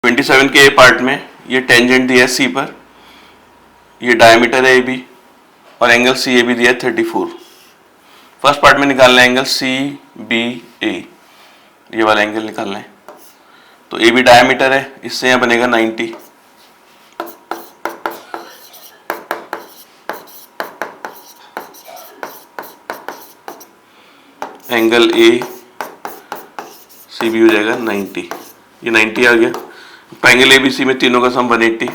27 के ए पार्ट में ये टेंजेंट दिया है सी पर, ये डायमीटर है ए बी और एंगल सी ए बी दिया है 34। फर्स्ट पार्ट में निकालना है एंगल सी बी ए, ये वाला एंगल निकालना है। तो ए बी डायमीटर है, इससे यहाँ बनेगा 90, एंगल ए सी बी हो जाएगा 90, ये 90 आ गया। एंगल ए बी सी में तीनों का सम 180,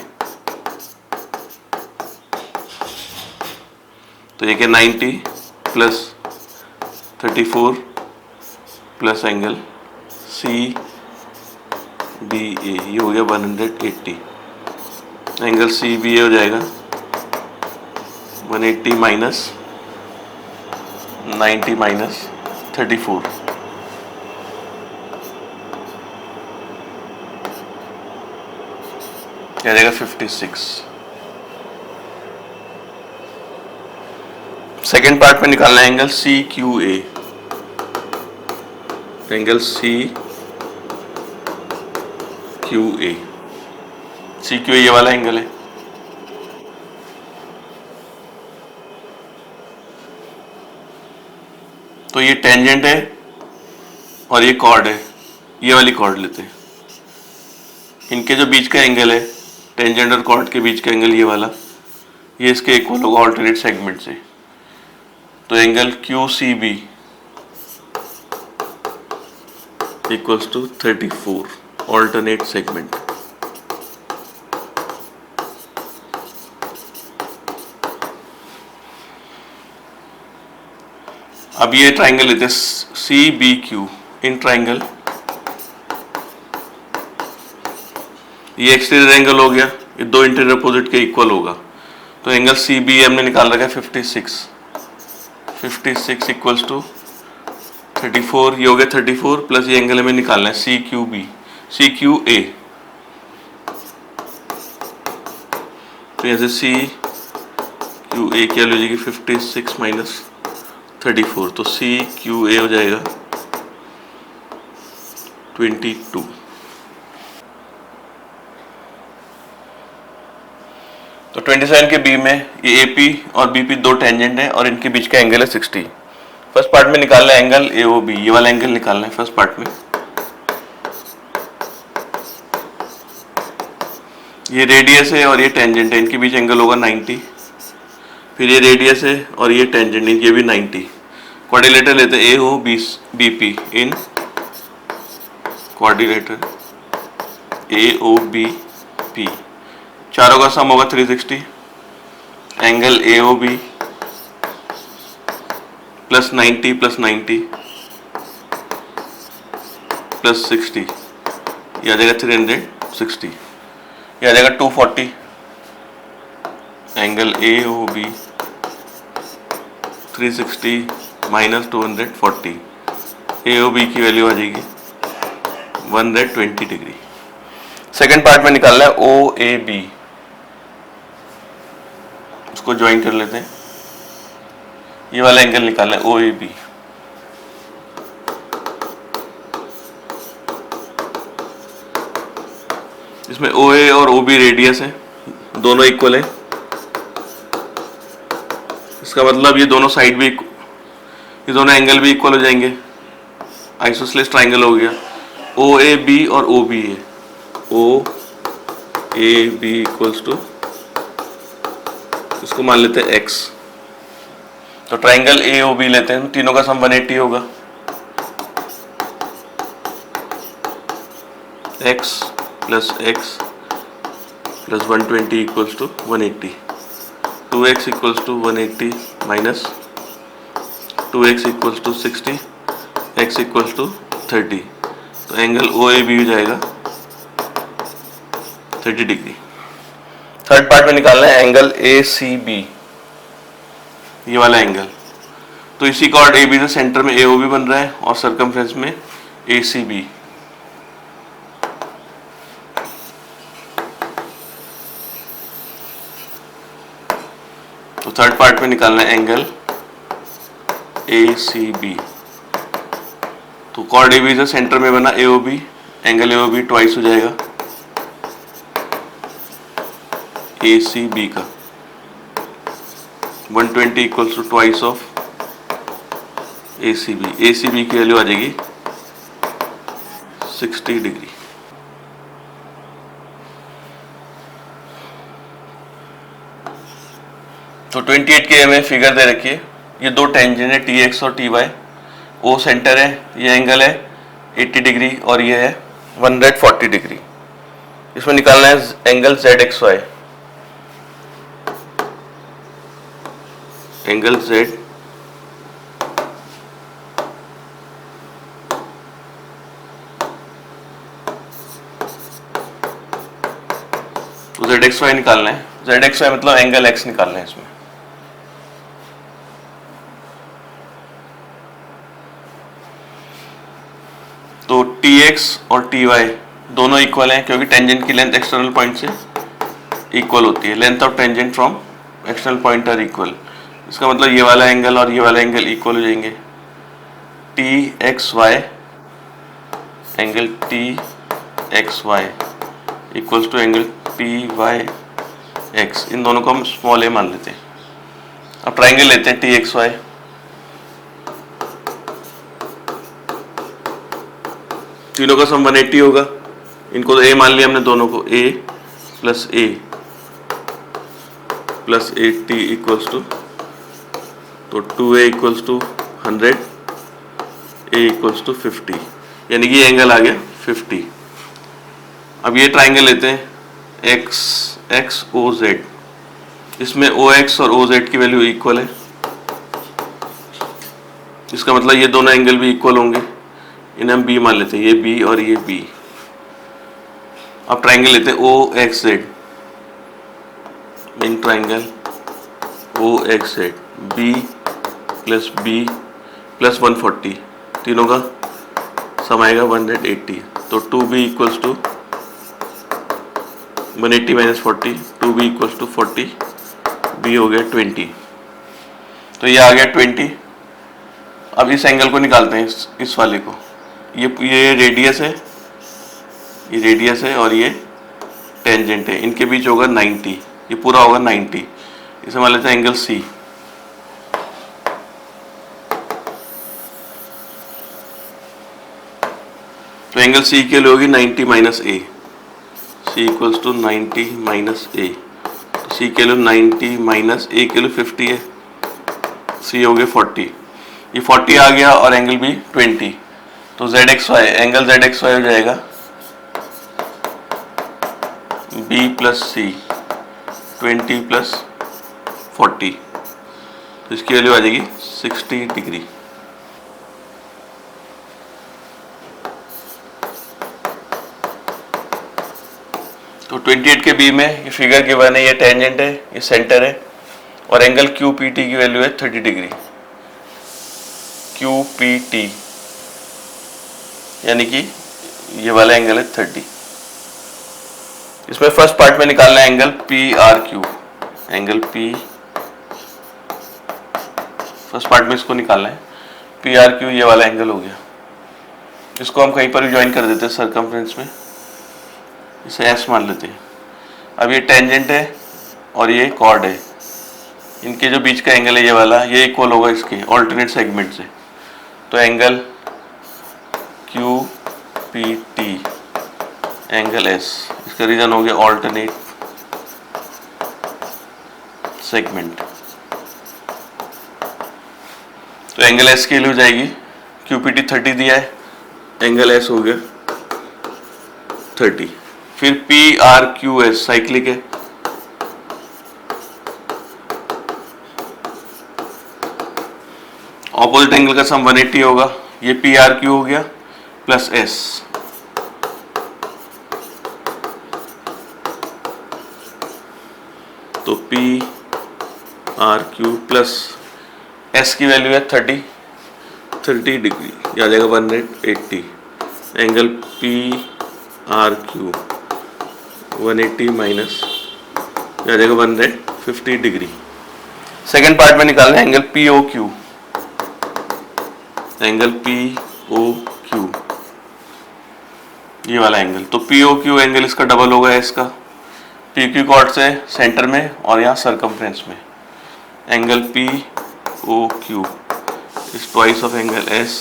तो ये क्या 90 plus 34 plus angle C B A, ये हो गया 180। एंगल सी बी ए हो जाएगा 180 माइनस 90 माइनस 34, क्या आ जाएगा 56। सेकेंड पार्ट में निकालना है angle C Q A, angle C Q A, C Q A ये वाला एंगल है। तो ये टेंजेंट है और ये कॉर्ड है, ये वाली कॉर्ड लेते हैं। इनके जो बीच का एंगल है, टेंजेंट और कॉर्ड के बीच का एंगल ये वाला, ये इसके इक्वल होगा ऑल्टरनेट सेगमेंट से। तो angle Q C B equals to 34 alternate segment. अब ये ट्राइंगल लेते हैं C B Q, in triangle ये एक्सटीरियर एंगल हो गया, ये दो इंटीरियर अपोजिट के इक्वल होगा। तो एंगल सी बी हमने निकाल रखा है 56 इक्वल्स टू 34, ये हो गया 34 प्लस ये एंगल हमें निकालना है C Q B, C Q A. तो यहाँ से सी क्यू ए क्या हो जाएगी 56 माइनस 34, तो सी क्यू ए हो जाएगा 22। तो 27 के बी में ये AP और BP दो टेंजेंट है और इनके बीच का एंगल है 60। फर्स्ट पार्ट में निकालना है एंगल AOB, ये वाला एंगल निकालना है फर्स्ट पार्ट में। ये रेडियस है और ये टेंजेंट है, इनके बीच एंगल होगा 90। फिर ये रेडियस है और ये टेंजेंट, ये भी 90। क्वाड्रिलेटर लेते हैं AOBP इन क्वाड्रिलेटर AOBP, चारों का सम होगा 360। Angle AOB plus 90 plus 90 plus 60, ये आ जाएगा 360, ये आ जाएगा 240। एंगल AOB 360 माइनस 240, AOB की वैल्यू आ जाएगी 120 डिग्री। सेकेंड पार्ट में निकालना है OAB, उसको ज्वाइन कर लेते हैं। ये वाला एंगल निकालना है OAB। इसमें OA और OB रेडियस है, दोनों इक्वल है। इसका मतलब ये दोनों साइड भी, ये दोनों एंगल भी इक्वल हो जाएंगे, आइसोसेलेस ट्राइंगल हो गया। OAB और OB है, OAB इक्वल्स टू, इसको मान लेते हैं x। तो ट्राइंगल AOB लेते हैं, तीनों का सम 180 होगा। x plus x plus 120 equals to 180। 2x equals to 180 minus 2x equals to 60, x equals to 30। तो एंगल OAB हो जाएगा 30 डिग्री। थर्ड पार्ट में निकालना है एंगल ACB, ये वाला एंगल। तो इसी कॉर्ड AB से सेंटर में AOB बन रहा है और सर्कमफ्रेंस में ACB। तो थर्ड पार्ट में निकालना है एंगल ACB। तो कॉर्ड AB से सेंटर में बना AOB, एंगल AOB ट्वाइस हो जाएगा ए सी बी का 120 equals to twice of A C B की वैल्यू आ जाएगी 60 डिग्री। तो 28 के हमें फिगर दे रखी है, ये दो टेंजेंट है टी एक्स और टी वाई, ओ सेंटर है, ये एंगल है 80 डिग्री और ये है 140 डिग्री। इसमें निकालना है angle Z X Y, angle Z तो जेड एक्स वाई निकालना है, जेड एक्स वाई मतलब एंगल एक्स निकालना है इसमें। तो टी एक्स और टी वाई दोनों इक्वल हैं क्योंकि टेंजेंट की लेंथ एक्सटर्नल पॉइंट से इक्वल होती है, length of tangent from external point are equal. इसका मतलब ये वाला एंगल और ये वाला एंगल इक्वल हो जाएंगे। T X Y angle T X Y equals to angle P Y X, इन दोनों को हम स्मॉल ए मान लेते हैं। अब ट्राइंगल लेते हैं टी एक्स वाई, तीनों का सम 180 होगा, इनको तो ए मान लिया हमने दोनों को, ए प्लस 80 इक्वल्स टू, तो 2a equals to 100, a equals to 50, यानी कि ये एंगल आ गया 50। अब ये ट्राइंगल लेते हैं एक्स एक्स ओ जेड, इसमें ओ एक्स और ओ जेड की वैल्यू इक्वल है, इसका मतलब ये दोनों एंगल भी इक्वल होंगे, इन्हें हम बी मान लेते हैं, ये बी और ये बी। अब ट्राइंगल लेते हैं O X Z, in triangle O X Z B plus 140, तीनों का सम आएगा 180, तो 2b equals to 180 minus 40, 2b equals to 40, b हो गया 20, तो ये आ गया 20। अब इस एंगल को निकालते हैं, इस वाले को, ये रेडियस है, ये रेडियस है और ये टेंजेंट है, इनके बीच होगा 90, ये पूरा होगा 90, इसे मान लेते हैं एंगल सी। तो एंगल सी के लिए होगी 90 minus A, C equals to 90 minus A, तो सी के लिए 90 माइनस ए के लिए 50 है, सी हो गया 40, ये 40 आ गया और एंगल भी 20, तो Z X Y, angle Z X Y हो जाएगा बी प्लस सी 20 प्लस 40, तो इसकी वैल्यू आ जाएगी 60 डिग्री। तो 28 के बी में ये फिगर गिवन है, ये टेंजेंट है, ये सेंटर है और एंगल क्यू पी टी की वैल्यू है 30 डिग्री, क्यू पी टी यानी कि ये वाला एंगल है 30। इसमें फर्स्ट पार्ट में निकालना है angle P R Q, angle P, first part में इसको निकालना है पी आर क्यू, ये वाला एंगल हो गया, इसको हम कहीं पर भी ज्वाइन कर देते हैं सर्कमफ्रेंस में, इसे एस मान लेते हैं। अब ये टेंजेंट है और ये कॉर्ड है, इनके जो बीच का एंगल है ये वाला, ये इक्वल होगा इसके ऑल्टरनेट सेगमेंट से, तो angle Q P T angle S, इसका रीजन हो गया ऑल्टरनेट सेगमेंट, तो एंगल एस की वैल्यू हो जाएगी, क्यू पी टी 30 दिया है, एंगल एस हो गया 30। फिर P R Q S cyclic है, ऑपोजिट एंगल का सम 180 होगा, ये पी आर क्यू हो गया प्लस एस, तो P R Q plus S की वैल्यू है 30 डिग्री, आ जाएगा 180, angle P R Q 180 minus आ जाएगा 150 डिग्री। सेकेंड पार्ट में निकालना है angle P O Q, angle P O Q ये वाला एंगल, तो पी ओ क्यू एंगल इसका डबल होगा एस का, पी क्यू कॉर्ड से सेंटर में और यहाँ सरकमफ्रेंस में angle P O Q is twice of angle S,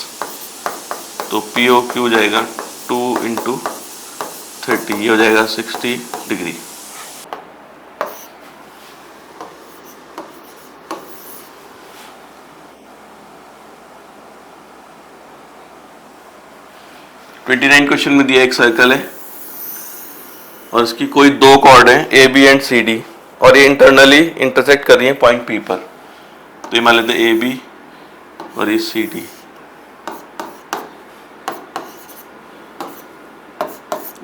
तो पी ओ क्यू हो जाएगा 2 इंटू 30, ये हो जाएगा 60 डिग्री। ट्वेंटी 29 क्वेश्चन में दिया एक सर्कल है और इसकी कोई दो कॉर्ड है A B and C D और ये इंटरनली इंटरसेक्ट कर रही है पॉइंट पी पर। तो ये मान लेते हैं ए बी और ये सी डी।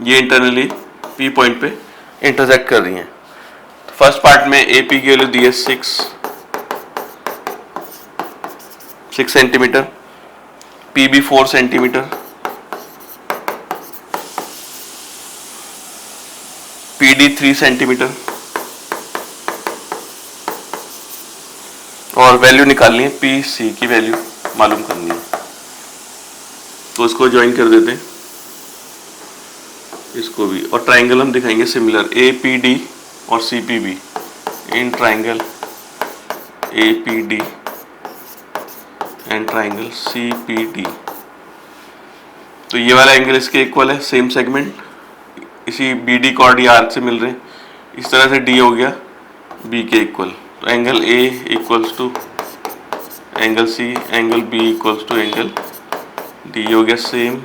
ये इंटरनली पी पॉइंट पे इंटरसेक्ट कर रही हैं। तो फर्स्ट पार्ट में ए पी की वैल्यू दी है 6 centimetre, P B 4 centimetre, P D 3 centimetre और वैल्यू निकालनी है पी सी की वैल्यू मालूम करनी है। तो इसको ज्वाइन कर देते हैं, इसको भी, और ट्राइंगल हम दिखाएंगे सिमिलर ए पी डी और C P B in triangle A P D and triangle C P D. तो ये वाला एंगल इसके इक्वल है, सेम सेगमेंट, इसी बी डी कॉर्ड या आर्क से मिल रहे हैं। इस तरह से डी हो गया बी के इक्वल, तो angle A equals to angle C, angle B equals to angle D हो गया सेम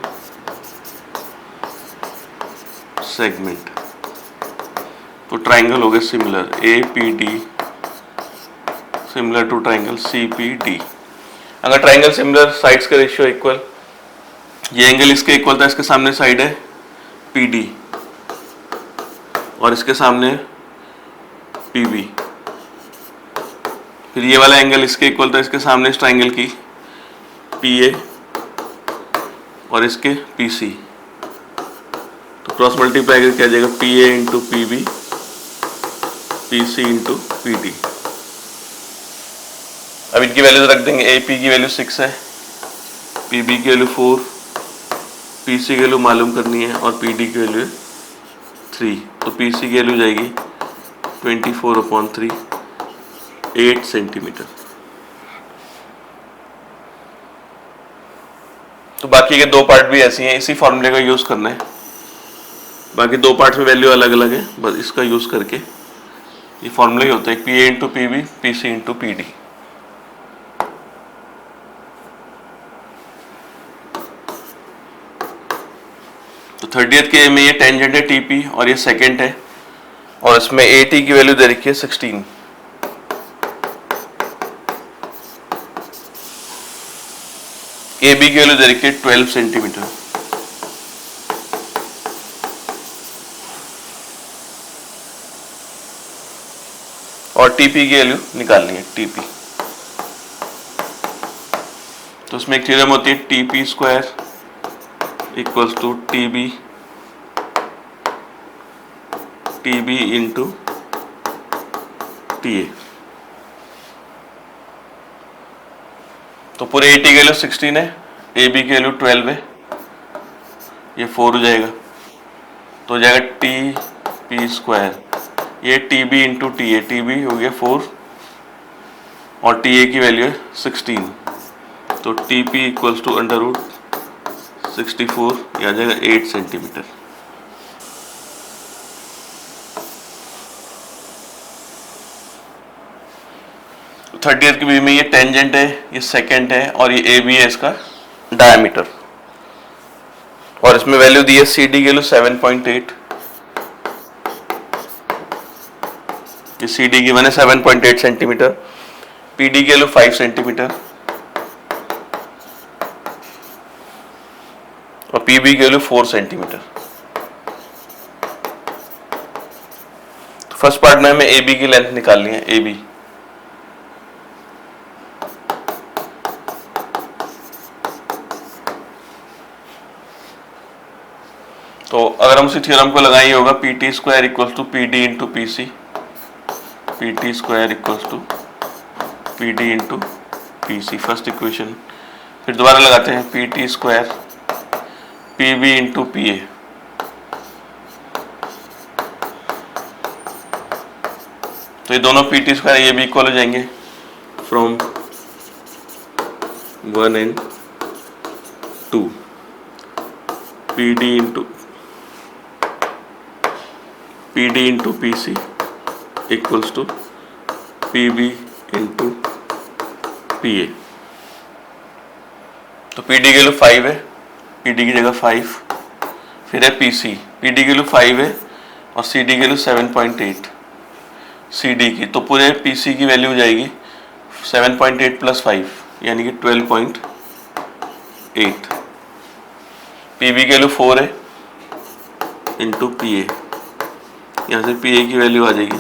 सेगमेंट। तो ट्राइंगल हो गया similar A P D similar to triangle C P D. अगर ट्राइंगल सिमिलर साइड्स का रेशियो इक्वल, ये angle इसके equal था, इसके सामने साइड है पी डी और इसके सामने पी बी, फिर ये वाला एंगल इसके इक्वल था, इसके सामने इस ट्राइंगल की पी ए और इसके पी सी। तो क्रॉस मल्टीप्लाई करके आ जाएगा P A into P B, P C into P D. अब इनकी वैल्यूज रख देंगे, ए पी की वैल्यू 6 है, पी बी की वैल्यू 4, पी सी की वैल्यू मालूम करनी है और पी डी की वैल्यू 3। तो पी सी की वैल्यू जाएगी 24/3, 8 सेंटीमीटर। तो बाकी के दो पार्ट भी ऐसी हैं, इसी फॉर्मूले का यूज करना है। बाकी दो पार्ट में वैल्यू अलग अलग है, बस इसका यूज करके ये फॉर्मूला ही होता है, P A into P B, P C into P D. तो 30th के में ये टेंजेंट है टीपी और ये सेकंड है और इसमें ए टी की वैल्यू दे रखी है 16, ए बी की वैल्यू दे रखी है 12 सेंटीमीटर और टीपी की वैल्यू निकालनी है टीपी। तो उसमें एक थ्योरम होती है T P square equals to T B into T A. तो पूरे ए टी की वैल्यू 16 है, ए बी की वैल्यू 12 है, ये 4 हो जाएगा, तो हो जाएगा टी पी स्क्वायर, ये T B into T A, T B हो गया 4 और टी ए की वैल्यू है 16, तो T P equals to under root 64, यह आ जाएगा 8 सेंटीमीटर। तो 30th की बी में ये टेंजेंट है, ये सेकंड है और ये ए बी है इसका डायमीटर और इसमें वैल्यू दी है सी डी की वैल्यू 7.8, ये सी डी की मैंने 7.8 सेंटीमीटर, पी डी की वैल्यू 5 सेंटीमीटर और पी बी की वैल्यू 4 सेंटीमीटर। तो फर्स्ट पार्ट में हमें ए बी की लेंथ निकालनी है, ए बी। तो अगर हम उसी थ्योरम को लगाएं, होगा P T square equals to P D into P C, P T square equals to P D into P C, first equation. फिर दोबारा लगाते हैं P T square P B into P A, तो ये दोनों PT स्क्वायर ये भी equal हो जाएंगे from 1 and 2 PD into PC equals to PB into PA। तो PD की वैल्यू 5 है, PD की जगह 5, फिर है PC, PD की वैल्यू 5 है और CD की वैल्यू 7.8 CD की, तो पूरे PC की वैल्यू हो जाएगी 7.8 प्लस 5 यानी कि 12.8। PB की वैल्यू 4 है इंटू PA, यहाँ से PA की वैल्यू आ जाएगी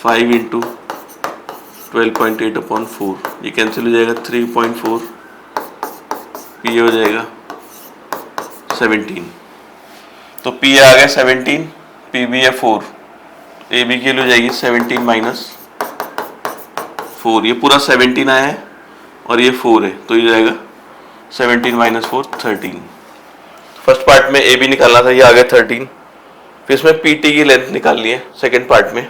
5 इंटू 12.8 अपॉन 4, ये कैंसिल हो जाएगा 3.4, PA हो जाएगा 17। तो PA आ गया 17, PB है 4, AB की वैल्यू हो जाएगी 17 माइनस 4, ये पूरा 17 आया है और ये 4 है, तो ये जाएगा 17 माइनस 4 13। फर्स्ट पार्ट में AB निकालना था, ये आ गया 13। फिर इसमें PT की लेंथ निकालनी है सेकेंड पार्ट में।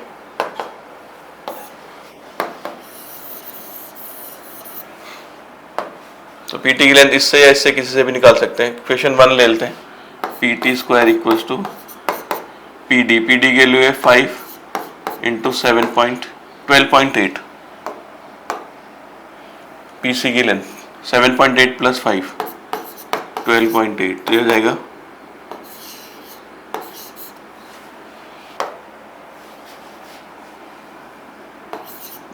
तो PT की लेंथ इससे या इससे किसी से भी निकाल सकते हैं। क्वेश्चन 1 ले लेते हैं, PT square equals to PD, PD की वैल्यू है 5 इंटू 12.8, PC की लेंथ 7.8 प्लस 5 12.8, तो ये हो जाएगा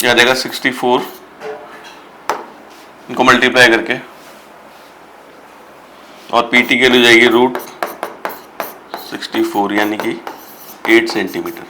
क्या देगा 64, इनको मल्टीप्लाई करके, और PT के लिए जाएगी √64 यानी कि 8 सेंटीमीटर।